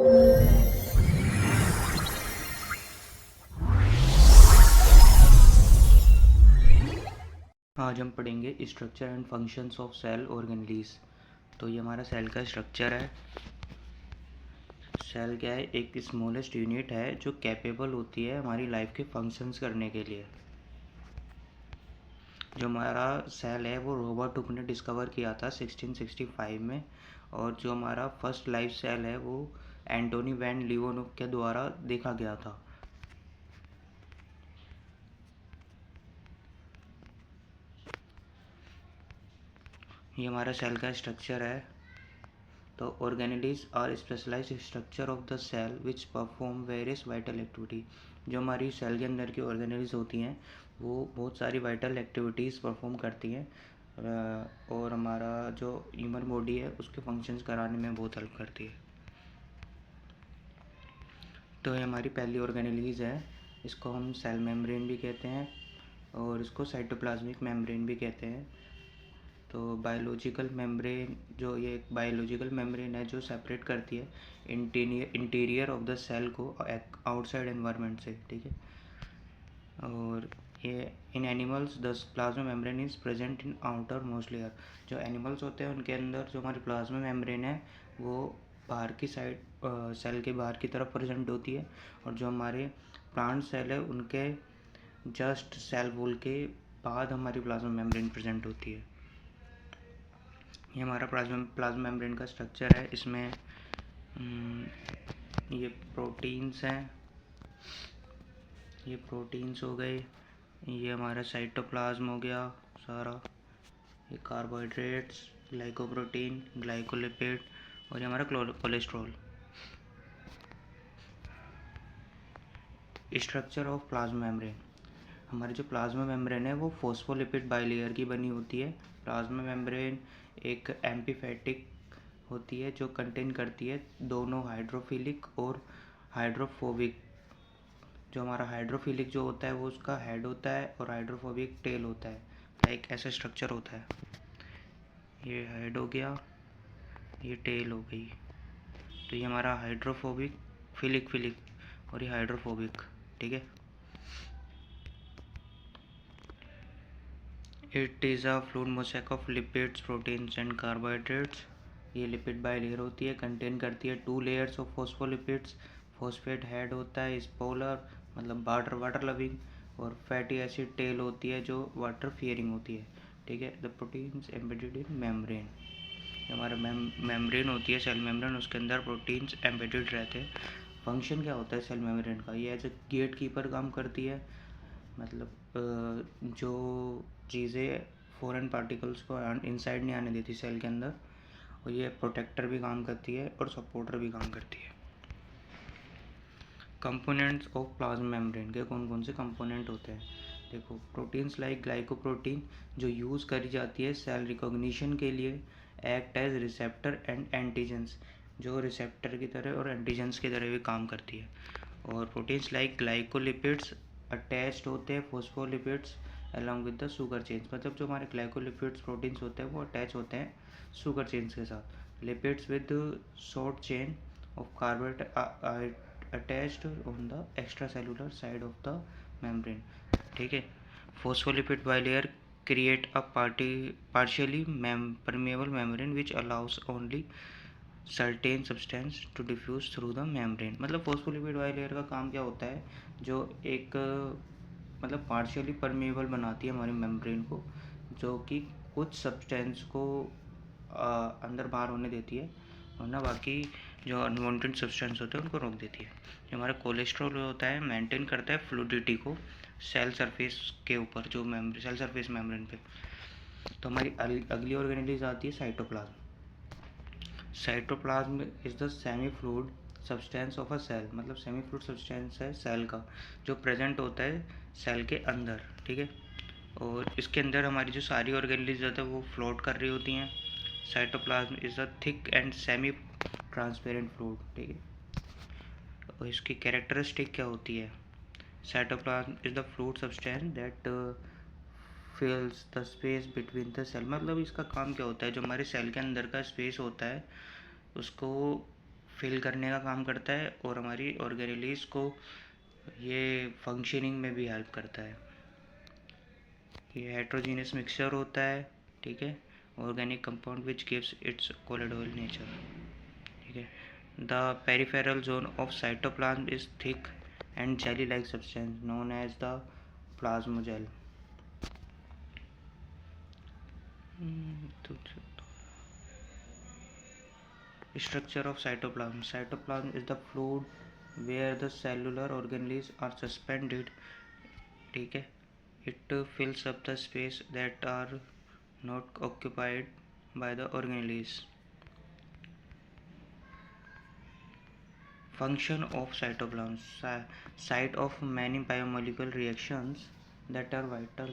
आज हम पढ़ेंगे structure and functions of cell organelles. तो ये हमारा सेल का स्ट्रक्चर है। सेल क्या है? एक स्मॉलेस्ट यूनिट है जो कैपेबल होती है हमारी लाइफ के फंक्शंस करने के लिए। जो हमारा सेल है वो रॉबर्ट हुक ने डिस्कवर किया था 1665 में, और जो हमारा फर्स्ट लाइफ सेल है वो एंटोनी वैन लीeuwenhoek के द्वारा देखा गया था। ये हमारा सेल का स्ट्रक्चर है। तो organelles are specialised structure of the cell which perform various vital activity. जो हमारी सेल के अंदर की ऑर्गेनेलीज होती हैं वो बहुत सारी वाइटल एक्टिविटीज़ परफॉर्म करती हैं, और हमारा जो ह्यूमन बॉडी है उसके फंक्शंस कराने में बहुत हेल्प करती है। तो ये हमारी पहली ऑर्गेनेलीज है। इसको हम सेल मेम्ब्रेन भी कहते हैं और इसको साइटोप्लाज्मिक मेम्ब्रेन भी कहते हैं। तो बायोलॉजिकल मेम्ब्रेन, जो ये एक बायोलॉजिकल मेम्ब्रेन है जो सेपरेट करती है इंटीरियर ऑफ द सेल को आउटसाइड एनवायरनमेंट से, ठीक है। और ये in animals the plasma membrane is present in outer most layer. जो एनिमल्स होते हैं उनके अंदर जो हमारी प्लाज्मा मेम्ब्रेन है वो बाहर की साइड, सेल के बाहर की तरफ प्रेजेंट होती है, और जो हमारे प्लांट सेल है उनके जस्ट सेल वॉल के बाद हमारी प्लाज्मा मेम्ब्रेन प्रेजेंट होती है। ये हमारा प्लाज्मा मेम्ब्रेन का स्ट्रक्चर है। इसमें ये प्रोटीन्स हैं, ये प्रोटीन्स हो गए, ये हमारा साइटोप्लाज्म हो गया सारा, ये कार्बोहाइड्रेट्स, ग्लाइकोप्रोटीन, ग्लाइकोलिपिड, और ये हमारा cholesterol. Structure of plasma membrane. हमारी जो प्लाज्मा मेम्ब्रेन है वो फॉस्फोलिपिड बाइलेयर की बनी होती है। प्लाज्मा मेम्ब्रेन एक एम्फीफैटिक होती है जो कंटेन करती है दोनों हाइड्रोफिलिक और हाइड्रोफोबिक। जो हमारा हाइड्रोफिलिक जो होता है वो उसका हेड होता है और हाइड्रोफोबिक टेल होता है। लाइक ऐसा स्ट्रक्चर होता है। ये हेड हो गया, ये टेल हो गई। तो ये हमारा हाइड्रोफोबिक, फिलिक और ये हाइड्रोफोबिक, ठीक है। It is a fluid mosaic of lipids, proteins and carbohydrates. ये लिपिड बाइलेयर होती है, कंटेन करती है 2 layers of phospholipids. Phosphate head होता है इस पोलर, मतलब वाटर लविंग, और फैटी एसिड टेल होती है जो वाटर फियरिंग होती है, ठीक है। The proteins embedded in membrane. हमारा मेम्ब्रेन होती है सेल मेम्ब्रेन, उसके अंदर प्रोटीन्स एम्बेडेड रहते हैं। फंक्शन क्या होता है सेल मेम्ब्रेन का? ये एज ए गेट कीपर काम करती है, मतलब जो चीज़ें फॉरेन पार्टिकल्स को इनसाइड नहीं आने देती सेल के अंदर, और ये प्रोटेक्टर भी काम करती है और सपोर्टर भी काम करती है। कंपोनेंट्स ऑफ प्लाज्मा मेम्ब्रेन के कौन कौन से कंपोनेंट होते हैं? देखो, प्रोटीन्स लाइक ग्लाइकोप्रोटीन जो यूज़ करी जाती है सेल रिकॉग्निशन के लिए, act as receptor and antigens, जो रिसेप्टर की तरह और एंटीजेंस की तरह भी काम करती है। और प्रोटीन्स लाइक ग्लाइकोलिपिड्स अटैच्ड होते हैं phospholipids along with the sugar chains. मतलब जो हमारे ग्लाइकोलिपिड्स प्रोटीन्स होते हैं वो अटैच होते हैं शुगर चेन्स के साथ। Lipids with short chain of carbohydrate attached on the extra cellular side of the membrane, ठीक है। Phospholipid bilayer create a partially permeable membrane which allows only certain substance to diffuse through the membrane। मतलब phospholipid bilayer का काम क्या होता है? जो एक मतलब पार्शियली परमेबल बनाती है हमारी मेम्ब्रेन को, जो कि कुछ सब्सटेंस को अंदर बाहर होने देती है, वरना बाकी जो अनवांटेड सब्सटेंस होते हैं उनको रोक देती है। जो हमारा कोलेस्ट्रॉल होता है मेंटेन करता है फ्लूइडिटी को सेल सरफेस के ऊपर, जो सेल सरफेस मेम्ब्रेन पे। तो हमारी अगली ऑर्गेनेलीज आती है cytoplasm. Cytoplasm is the semi fluid substance of a cell. मतलब सेमी फ्लूइड सब्सटेंस है सेल का जो प्रेजेंट होता है सेल के अंदर, ठीक है। और इसके अंदर हमारी जो सारी ऑर्गेनेलीज होती है वो फ्लोट कर रही होती हैं। Cytoplasm is a thick and semi transparent fluid, ठीक है। और इसकी कैरेक्टरिस्टिक क्या होती है? Cytoplasm is the fluid substance that fills the space between the cell. मतलब इसका काम क्या होता है? जो हमारे सेल के अंदर का स्पेस होता है उसको फिल करने का काम करता है और हमारी ऑर्गेनेलिस को ये फंक्शनिंग में भी हेल्प करता है। ये हेट्रोजीनियस मिक्सचर होता है, ठीक है, organic compound which gives its colloidal nature, ठीक है। The peripheral zone of cytoplasm is thick and jelly like substance known as the plasmagel. Structure of cytoplasm. Cytoplasm is the fluid where the cellular organelles are suspended, ठीक है। It fills up the space that are not occupied by the organelles. Function of cytoplasm. Site of many biomolecular reactions that are vital